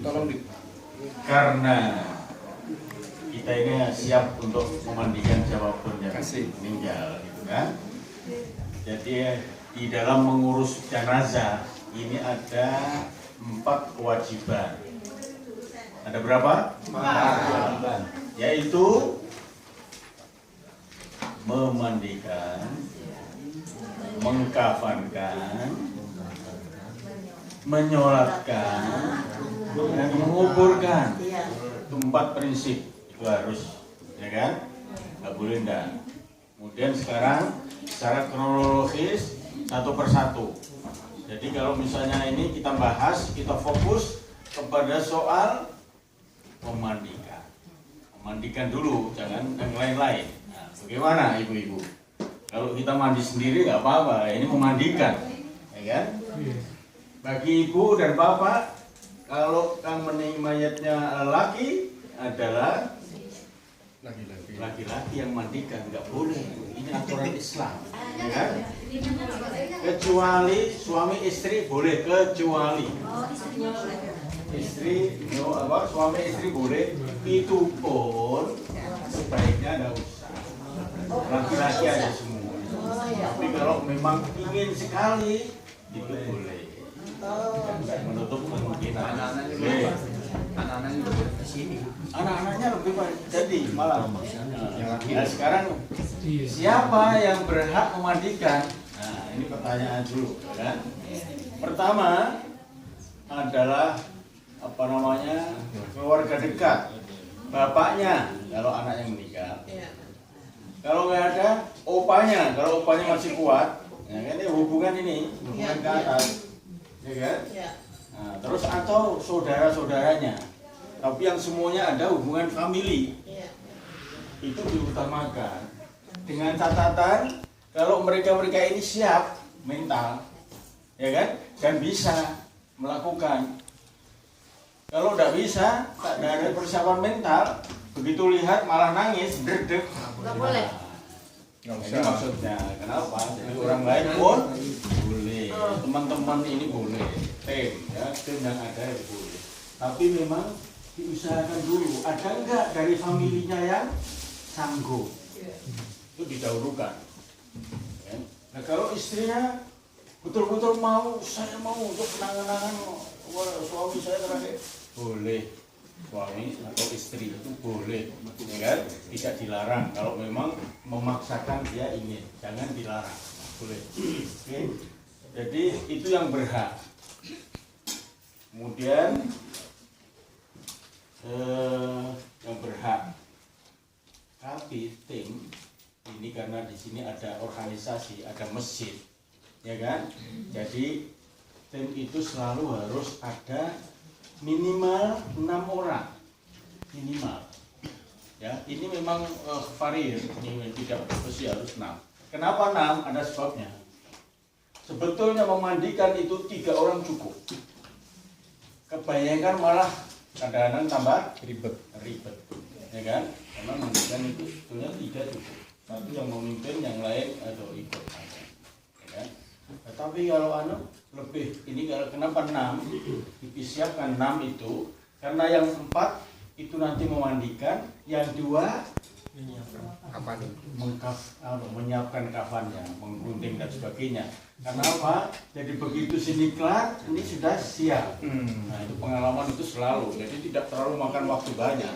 Tolong di. Karena kita ini siap untuk memandikan siapapun yang meninggal, gitu kan? Jadi di dalam mengurus jenazah ini ada 4 kewajiban. Ada berapa? 4. Yaitu memandikan, mengkafankan, menyolatkan, dan menguburkan. Itu 4 prinsip itu harus, ya kan? Nggak boleh enggak. Kemudian sekarang secara kronologis satu persatu. Jadi kalau misalnya ini kita bahas, kita fokus kepada soal memandikan. Memandikan dulu, jangan yang lain-lain. Nah, bagaimana ibu-ibu? Kalau kita mandi sendiri nggak apa-apa, ini memandikan, ya kan? Bagi ibu dan bapak, kalau yang mening mayatnya laki adalah laki-laki yang mandikan, nggak boleh. Ini aturan Islam, ya kan? Kecuali suami istri boleh, kecuali istri, suami istri boleh. Itu pun sebaiknya nggak usah. Laki-laki aja semua. Tapi kalau memang ingin sekali, itu boleh. Menutup kemungkinan. Anak-anaknya lebih ke sini. Anak-anaknya lebih banyak. Jadi malah. Nah, sekarang siapa yang berhak memandikan? Nah, ini pertanyaan dulu, kan? Pertama adalah keluarga dekat, bapaknya kalau anaknya meninggal. Kalau nggak ada, opanya. Kalau opanya masih kuat, ya kan? Ini hubungan ke atas, ya kan? Nah, terus atau saudara-saudaranya, tapi yang semuanya ada hubungan famili, itu diutamakan. Dengan catatan kalau mereka ini siap mental, ya kan, dan bisa melakukan. Kalau tidak bisa, tak ada persiapan mental, begitu lihat malah nangis, derdek. Nggak boleh. Ini maksudnya, kenapa? Jadi orang lain pun boleh, teman-teman ini boleh, tim yang ada boleh. Tapi memang diusahakan dulu, ada enggak dari familinya yang sanggup? Itu didahulukan. Nah kalau istrinya betul-betul saya mau untuk kenangan-kenangan suami saya terakhir, boleh. Suami atau istri itu boleh, ya kan? Tidak dilarang. Kalau memang memaksakan dia ingin, jangan dilarang, boleh. Oke? Jadi itu yang berhak. Kemudian yang berhak. Tapi tim ini karena di sini ada organisasi, ada masjid, ya kan? Jadi tim itu selalu harus ada minimal 6 orang, minimal. Ya, ini memang variir, ini tidak bersih harus 6. Kenapa 6? Ada sebabnya. Sebetulnya memandikan itu 3 orang cukup. Kebayangkan malah kadang-kadang tambah ribet, ya kan? Karena memandikan itu sebetulnya 3 cukup. Satu yang memimpin, yang lain atau ikut saja, ya kan? Tetapi kalau lebih, ini kalau kenapa 6 disiapkan 6 itu karena yang 4 itu nanti memandikan, yang 2 menyiapkan kafannya, menggunting dan sebagainya. Karena apa? Jadi begitu sini kelar, ini sudah siap. Nah itu pengalaman itu selalu, jadi tidak terlalu makan waktu banyak.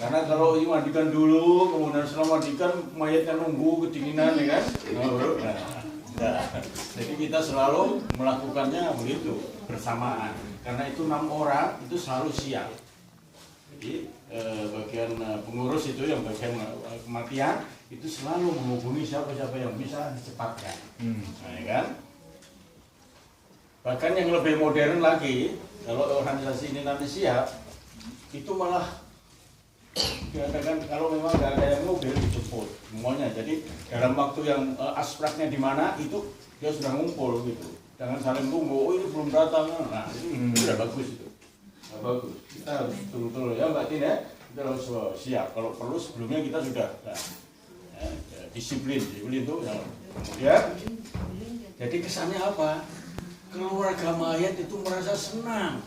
Karena kalau ini mandikan dulu, kemudian setelah mandikan mayatnya nunggu kedinginan, ya kan? Nah, jadi kita selalu melakukannya begitu bersamaan. Karena itu 6 orang itu selalu siap. Jadi bagian pengurus itu yang bagian kematian itu selalu menghubungi siapa-siapa yang bisa dicepatkan. Nah, ya kan? Bahkan yang lebih modern lagi, kalau organisasi ini nanti siap, itu malah diadakan kalau memang nggak ada yang mobil dijemput semuanya. Jadi dalam waktu yang aspraknya di mana itu dia sudah ngumpul gitu. Jangan saling tunggu, oh ini belum datang. Nah itu sudah bagus itu. Nah, bagus. Kita harus betul-betul ya Mbak Tin ya. Kita harus siap. Kalau perlu sebelumnya kita sudah disiplin itu. Ya. Kemudian jadi kesannya apa? Keluarga mayat itu merasa senang.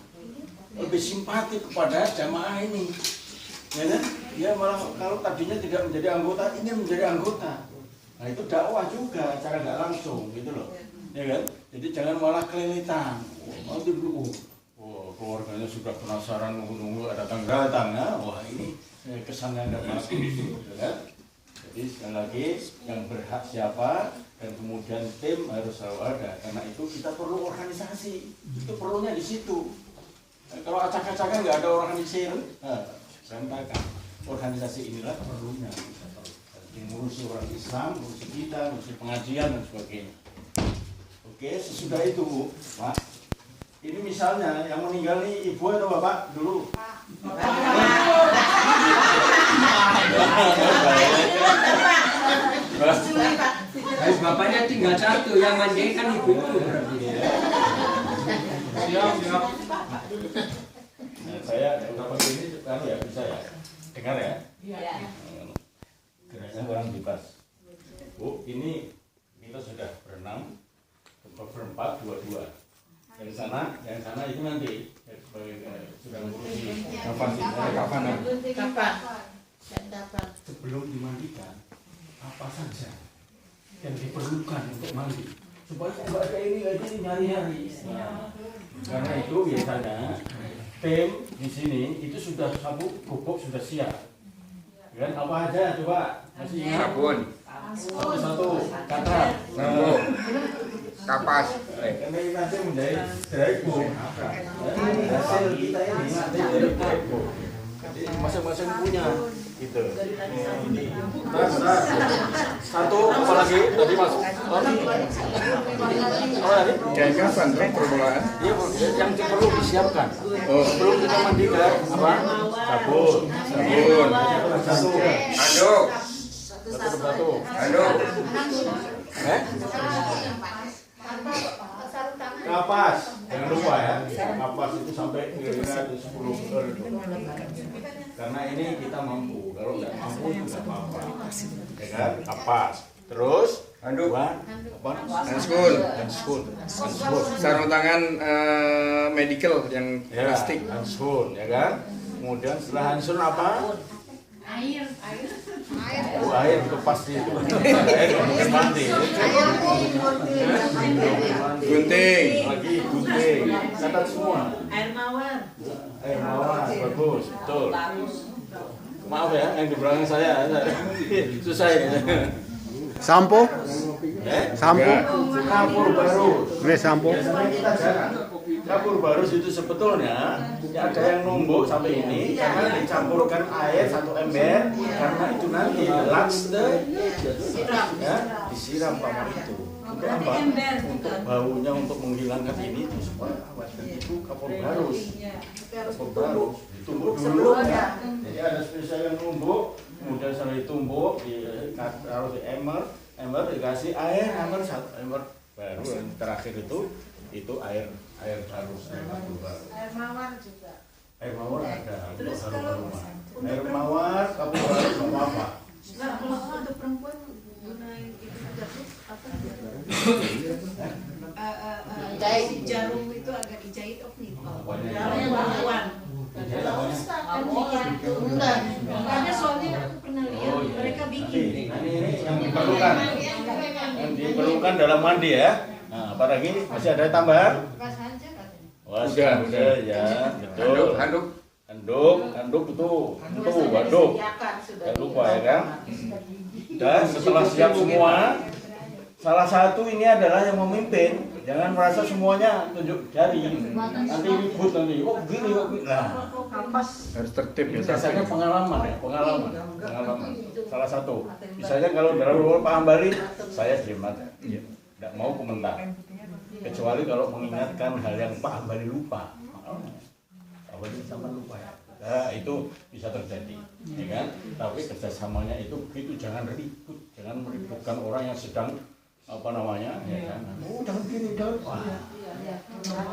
lebih simpati kepada jamaah ini, ya kan? Dia malah kalau tadinya tidak menjadi anggota, ingin menjadi anggota. Nah itu dakwah juga, cara nggak langsung gitu loh, ya kan? Jadi jangan malah kelilitan. Nanti dulu, keluarganya sudah penasaran nunggu ada datang, ya. Wah ini kesannya nggak bagus, gitu kan? Jadi sekali lagi yang berhak siapa dan kemudian tim harus selalu ada. Karena itu kita perlu organisasi, itu perlunya di situ. Kalau acak-acakan nggak ada organisasi, berantakan. Organisasi inilah perlunya. Mengurusi orang Islam, mengurusi kita, mengurusi pengajian dan sebagainya. Oke, sesudah itu, Pak. Ini misalnya yang meninggal nih ibu atau bapak dulu? Bapaknya tinggal satu, yang mandiin kan ibu itu. Siap. Nah, saya beberapa ini kan ya bisa ya dengar ya. Geraknya kurang bebas. Bu, ini kita sudah berenam, berempat, dua. Yang sana itu nanti sudah ngurusi kapan? Sebelum dimandikan, apa saja yang diperlukan untuk mandi supaya nggak ada ini nyari-nyari. Karena itu biasanya tim di sini itu sudah sabuk gubuk sudah siap. Kan apa aja coba masih ingat? Sabun, Satu kata, kapas. Karena ini nanti menjadi drago. Hasil kita ini nanti jadi drago. Jadi masing-masing punya gitu. Satu apalagi tadi masuk. Dan kapan permulaan? Iya, yang perlu disiapkan. Sebelum kita mandikan apa? Sabun. Satu. Anduk. Satu. Anduk. Kapas, jangan lupa ya. Kapas itu sampai kira-kira 10 liter. Karena ini kita mampu. Kalau nggak mampu juga apa-apa. Ya kan? Kapas. Terus Anduk. Handschool. Sarung tangan medical yang Ya, plastik. handschool, ya kan? Kemudian setelah handschool apa? Air. Air itu pasti itu. Air mungkin mandi. Gunting. Lagi gunting. Catat semua. Air mawar. Air mawar bagus, betul. Maaf ya, yang di belakang saya susah ya. Sampo, sampo, Kapur barus. sampo. Biasanya kita jarang. Kapur barus itu sebetulnya ya ada yang numbuk sampai ini karena dicampurkan air 1 ember karena itu nanti laks ya disiram pakai itu. Untuk apa? Untuk baunya, untuk menghilangkan ini itu supaya awet. Dan itu kapur barus. Kapur barus ditumbuk dulu ya. Jadi ada spesial yang numbuk, kemudian setelah ditumbuk ditaruh di ember dikasih air, ember 1 ember baru yang terakhir itu air barus, air kapur barus. Air mawar juga. Air mawar ada untuk harum-haruman. Air mawar kapur barus sama apa? Enggak, kalau untuk perempuan gunain itu juga tuh apa? Si jarum itu agak dijahit nih. Jarum perempuan. Makanya soalnya aku pernah lihat mereka bikin. Ini yang diperlukan. Yang diperlukan dalam mandi ya. Nah, apalagi masih ada tambahan? Pas aja katanya. Wah, udah ya, betul. Handuk itu waduk. Jangan lupa ya kan. Dan setelah siap semua, salah satu ini adalah yang memimpin. Jangan merasa semuanya tunjuk jari. Nanti ribut nanti. Oh gini. Nah, Harus tertib ya. biasanya pengalaman. Salah satu. Misalnya kalau dalam rumah Pak Hambali, saya diam aja. Tidak mau komentar. Kecuali kalau mengingatkan hal yang Pak Hambali lupa. Pak Hambali sama lupa ya. Nah, itu bisa terjadi, ya kan? Tapi kerjasamanya itu begitu, jangan ribut, jangan meributkan orang yang sedang apa namanya, ya kan? Oh, jangan gini, jangan. Wah,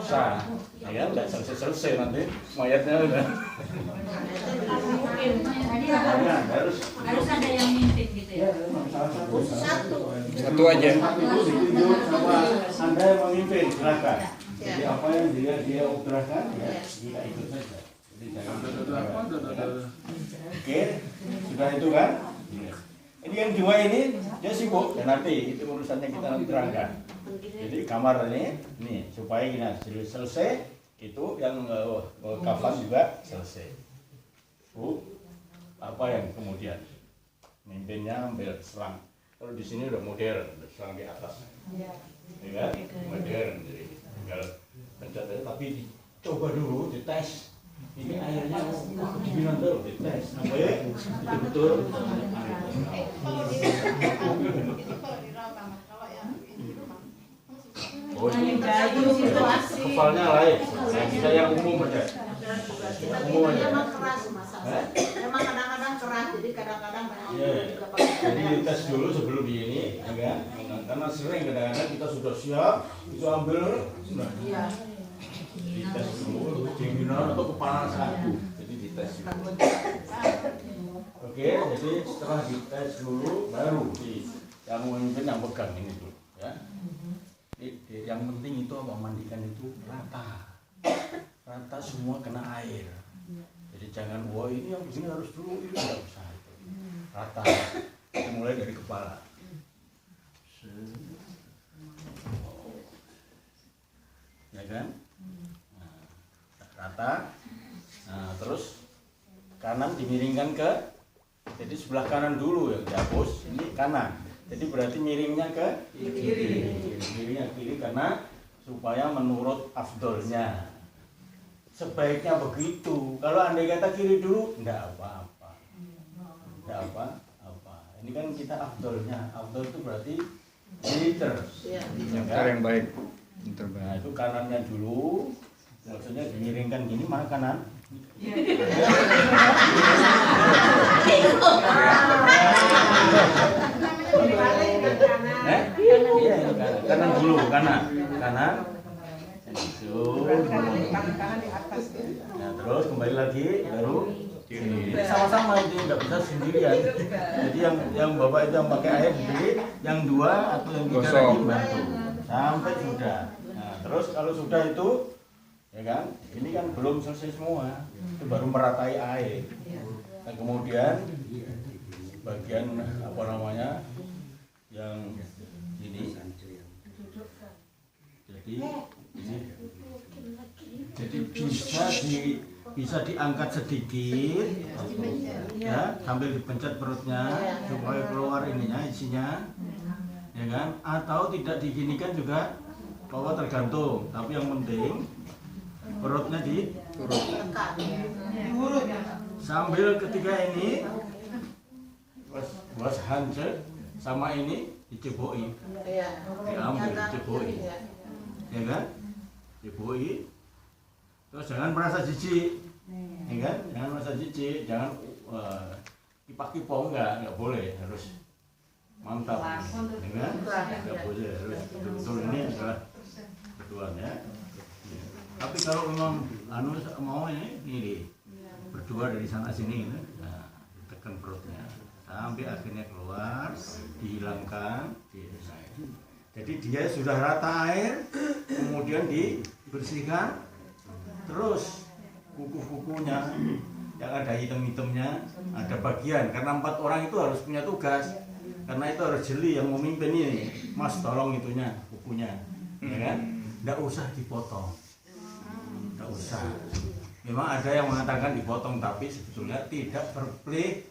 susah, ya kan? Nggak selesai nanti mayatnya udah. Harus ada yang mimpin gitu ya. Satu aja. Itu ditunjuk sama Anda yang memimpin, silakan. Jadi apa yang dia utarakan ya kita ikut saja. Jadi jangan Oke, sudah itu kan? Iya. Ini yang dua ini dia sibuk dan nanti itu urusannya kita nanti terangkan. Jadi kamar ini supaya kita selesai itu yang kafan juga selesai. Bu, apa yang kemudian mimpinnya ambil selang. Kalau di sini udah modern, udah selang di atas. Ya kan? Modern jadi tinggal pencet aja, tapi coba dulu dites. Ini airnya kedinginan dulu dites sampai betul-betul. Oh, ini kepalanya lain. Kita yang umum aja. Umum aja. Memang keras masalah. Memang kadang-kadang keras, jadi kadang-kadang Iya. Jadi dites dulu sebelum ini, ya kan? Karena sering kadang-kadang kita sudah siap, itu ambil, nah, dites dulu, kedinginan atau kepanasan. Jadi dites dulu. Oke, jadi setelah dites dulu, baru yang memimpin yang pegang ini dulu, ya. Yang penting itu apa, mandikan itu rata semua kena air. Jadi jangan wah ini yang begini harus dulu, ini tidak usah itu. Rata, itu mulai dari kepala. Ya kan? Nah, rata. Nah, terus kanan dimiringkan ke, jadi sebelah kanan dulu yang dihapus, ini kanan. Jadi berarti miringnya ke kiri. Miringnya ke kiri karena supaya menurut afdolnya. Sebaiknya begitu. Kalau andai kata kiri dulu, enggak apa-apa. Enggak apa-apa. Ini kan kita afdolnya. Afdol itu berarti pinter. Ya, Cara yang baik. Nah, itu kanannya dulu. Maksudnya dimiringkan gini, mana kanan? Iya, kanan dulu, kanan. Itu. Nah, terus kembali lagi baru kiri. Sama-sama itu nggak bisa sendirian. Jadi yang bapak itu yang pakai air sendiri, yang dua atau yang tiga lagi bantu sampai sudah. Nah, terus kalau sudah itu, ya kan, ini kan belum selesai semua, itu baru meratai air. Nah, kemudian bagian apa namanya yang ini, jadi bisa diangkat sedikit, ya, sambil dipencet perutnya supaya keluar ininya isinya, ya kan? Atau tidak diginikan juga, bahwa tergantung. Tapi yang penting perutnya diturut. Sambil ketika ini was handset sama ini diceboi, diambil diceboi, ya kan? Diceboi. Terus jangan merasa jijik, ya kan? Jangan merasa jijik, jangan kipak-kipok, enggak boleh, harus mantap, ya kan? Enggak boleh, harus betul-betul ini adalah berduaan, ya. Tapi kalau memang mau ini berdua dari sana sini, nah, tekan perutnya sampai akhirnya keluar, dihilangkan, jadi dia sudah rata air, kemudian dibersihkan. Terus kuku-kukunya yang ada hitam-hitamnya ada bagian, karena 4 orang itu harus punya tugas, karena itu harus jeli yang memimpin ini. Mas tolong itunya kukunya, ya kan? Nggak usah dipotong, nggak usah. Memang ada yang mengatakan dipotong, tapi sebetulnya tidak berpelih